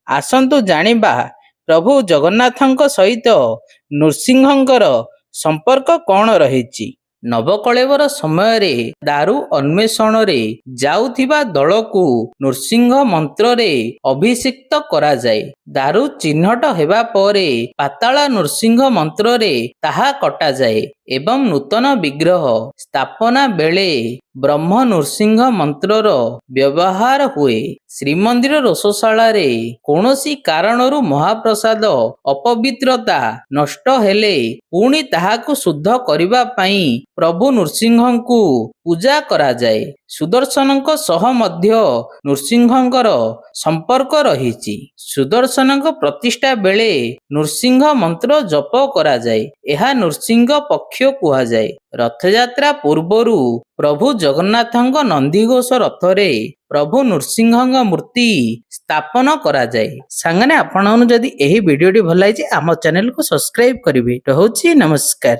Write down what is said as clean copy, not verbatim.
ଆସନ୍ତୁ ଜାଣିବା ପ୍ରଭୁ ଜଗନ୍ନାଥଙ୍କ ସହିତ ନୃସିଂହଙ୍କର ସମ୍ପର୍କ କ'ଣ ରହିଛି। ନବକଳେବର ସମୟରେ ଦାରୁ ଅନ୍ୱେଷଣରେ ଯାଉଥିବା ଦଳକୁ ନୃସିଂହ ମନ୍ତ୍ରରେ ଅଭିଷିକ୍ତ କରାଯାଏ। ଦାରୁ ଚିହ୍ନଟ ହେବା ପରେ ପାତାଳ ନୃସିଂହ ମନ୍ତ୍ରରେ ତାହା କଟାଯାଏ ଏବଂ ନୂତନ ବିଗ୍ରହ ସ୍ଥାପନା ବେଳେ ବ୍ରହ୍ମ ନୃସିଂହ ମନ୍ତ୍ରର ବ୍ୟବହାର ହୁଏ। ଶ୍ରୀମନ୍ଦିର ରୋଷଶାଳାରେ କୌଣସି କାରଣରୁ ମହାପ୍ରସାଦ ଅପବିତ୍ରତା ନଷ୍ଟ ହେଲେ ପୁଣି ତାହାକୁ ଶୁଦ୍ଧ କରିବା ପାଇଁ ପ୍ରଭୁ ନୃସିଂହଙ୍କୁ ପୂଜା କରାଯାଏ। ସୁଦର୍ଶନଙ୍କ ସହ ମଧ୍ୟ ନୃସିଂହଙ୍କର ସମ୍ପର୍କ ରହିଛି। ସୁଦର୍ଶନଙ୍କ ପ୍ରତିଷ୍ଠା ବେଳେ ନୃସିଂହ ମନ୍ତ୍ର ଜପ କରାଯାଏ। ଏହା ନୃସିଂହ ପକ୍ଷ କୁହାଯାଏ। ରଥଯାତ୍ରା ପୂର୍ବରୁ ପ୍ରଭୁ ଜଗନ୍ନାଥଙ୍କ ନନ୍ଦିଘୋଷ ରଥରେ ପ୍ରଭୁ ନୃସିଂହଙ୍କ ମୂର୍ତ୍ତି ସ୍ଥାପନ କରାଯାଏ। ସାଙ୍ଗରେ ଆପଣଙ୍କୁ ଯଦି ଏହି ଭିଡ଼ିଓଟି ଭଲ ଲାଗିଛି ଆମ ଚ୍ୟାନେଲକୁ ସବସ୍କ୍ରାଇବ କରିବେ। ରହୁଛି ନମସ୍କାର।